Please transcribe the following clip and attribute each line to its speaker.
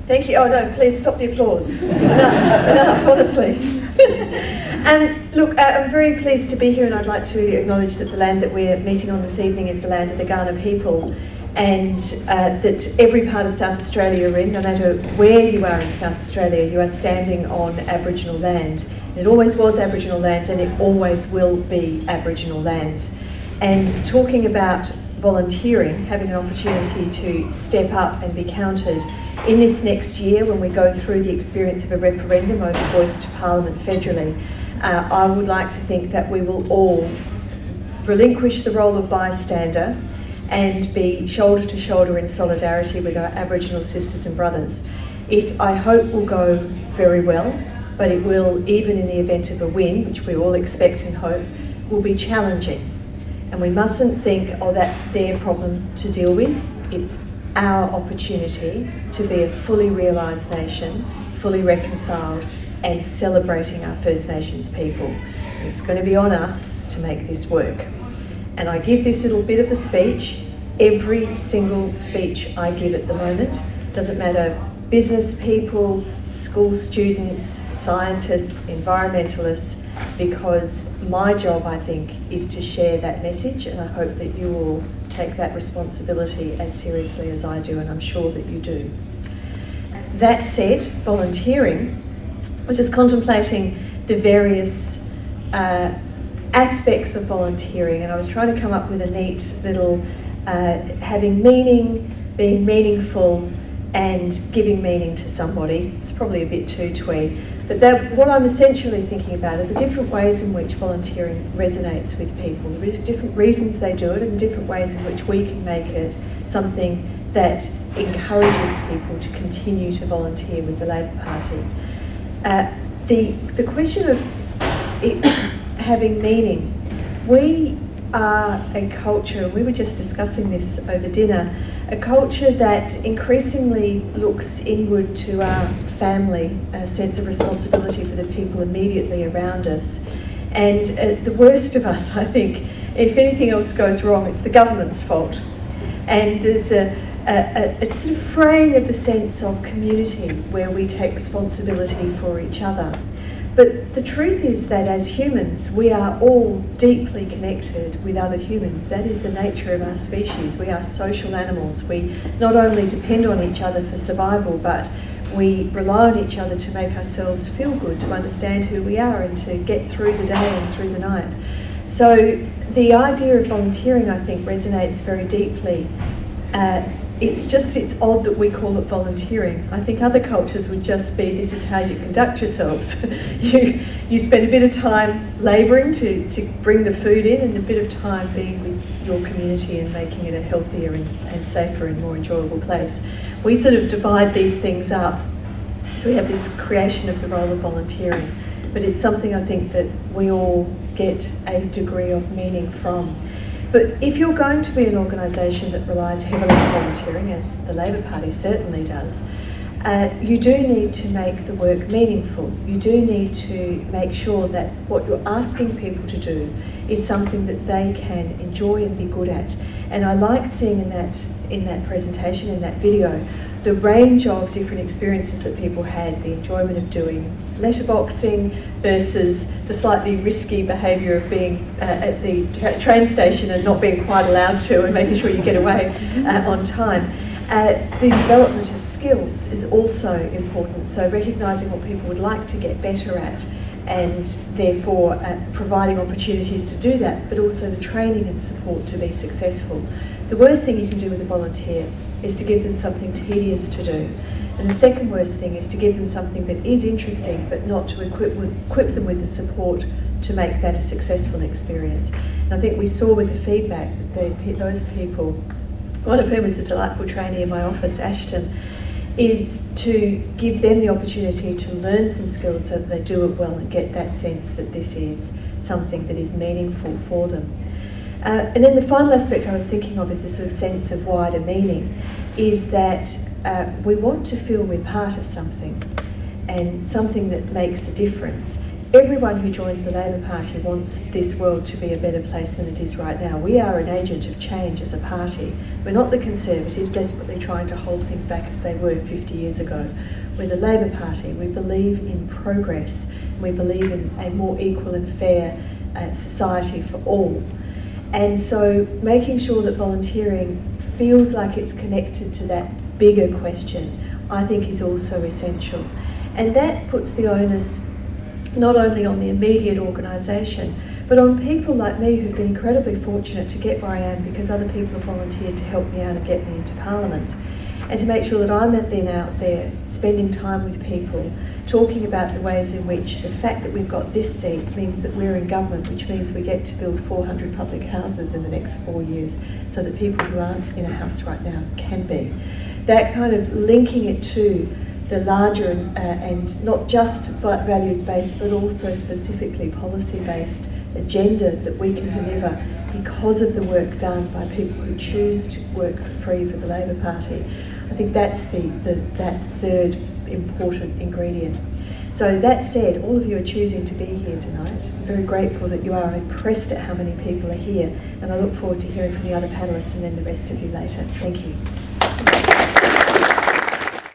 Speaker 1: Thank you. Oh no, please stop the applause. Enough, honestly. Look, I'm very pleased to be here, and I'd like to acknowledge that the land that we're meeting on this evening is the land of the Kaurna people, and that every part of South Australia you're in, no matter where you are in South Australia, you are standing on Aboriginal land. It always was Aboriginal land, and it always will be Aboriginal land. And talking about volunteering, having an opportunity to step up and be counted in this next year when we go through the experience of a referendum over voice to Parliament federally, I would like to think that we will all relinquish the role of bystander and be shoulder to shoulder in solidarity with our Aboriginal sisters and brothers. It, I hope, will go very well, but it will, even in the event of a win, which we all expect and hope, will be challenging. And we mustn't think, oh, that's their problem to deal with. It's our opportunity to be a fully realised nation, fully reconciled, and celebrating our First Nations people. It's going to be on us to make this work. And I give this little bit of the speech, every single speech I give at the moment, doesn't matter, business people, school students, scientists, environmentalists, because my job, I think, is to share that message, and I hope that you all take that responsibility as seriously as I do, and I'm sure that you do. That said, volunteering, I was just contemplating the various aspects of volunteering, and I was trying to come up with a neat little having meaning, being meaningful, and giving meaning to somebody. It's probably a bit too twee, but what I'm essentially thinking about are the different ways in which volunteering resonates with people, the different reasons they do it, and the different ways in which we can make it something that encourages people to continue to volunteer with the Labor Party. The question of it having meaning, we are a culture, we were just discussing this over dinner, a culture that increasingly looks inward to our family, a sense of responsibility for the people immediately around us. And the worst of us, I think, if anything else goes wrong, it's the government's fault. And there's a sort of fraying of the sense of community where we take responsibility for each other. But the truth is that as humans, we are all deeply connected with other humans. That is the nature of our species. We are social animals. We not only depend on each other for survival, but we rely on each other to make ourselves feel good, to understand who we are and to get through the day and through the night. So the idea of volunteering, I think, resonates very deeply. It's odd that we call it volunteering. I think other cultures would just be, this is how you conduct yourselves. you spend a bit of time labouring to bring the food in, and a bit of time being with your community and making it a healthier and safer and more enjoyable place. We sort of divide these things up. So we have this creation of the role of volunteering, but it's something I think that we all get a degree of meaning from. But if you're going to be an organisation that relies heavily on volunteering, as the Labor Party certainly does, you do need to make the work meaningful. You do need to make sure that what you're asking people to do is something that they can enjoy and be good at. And I liked seeing in that presentation, in that video, the range of different experiences that people had, the enjoyment of doing letterboxing versus the slightly risky behaviour of being at the train station and not being quite allowed to, and making sure you get away on time. The development of skills is also important, so recognising what people would like to get better at, and therefore providing opportunities to do that, but also the training and support to be successful. The worst thing you can do with a volunteer is to give them something tedious to do. And the second worst thing is to give them something that is interesting, but not to equip them with the support to make that a successful experience. And I think we saw with the feedback that those people, one of whom was a delightful trainee in my office, Ashton, is to give them the opportunity to learn some skills so that they do it well and get that sense that this is something that is meaningful for them. And then the final aspect I was thinking of is this sort of sense of wider meaning, is that we want to feel we're part of something, and something that makes a difference. everyone who joins the Labor Party wants this world to be a better place than it is right now. We are an agent of change as a party. We're not the Conservatives desperately trying to hold things back as they were 50 years ago. We're the Labor Party. We believe in progress. We believe in a more equal and fair society for all. And so making sure that volunteering feels like it's connected to that bigger question, I think is also essential. And that puts the onus not only on the immediate organisation, but on people like me who've been incredibly fortunate to get where I am because other people have volunteered to help me out and get me into Parliament. And to make sure that I'm then out there spending time with people, talking about the ways in which the fact that we've got this seat means that we're in government, which means we get to build 400 public houses in the next 4 years so that people who aren't in a house right now can be. That kind of linking it to the larger and not just values-based but also specifically policy-based agenda that we can deliver because of the work done by people who choose to work for free for the Labor Party. I think that's that third important ingredient. So that said, all of you are choosing to be here tonight. I'm very grateful that you are. I'm impressed at how many people are here, and I look forward to hearing from the other panellists and then the rest of you later. Thank you.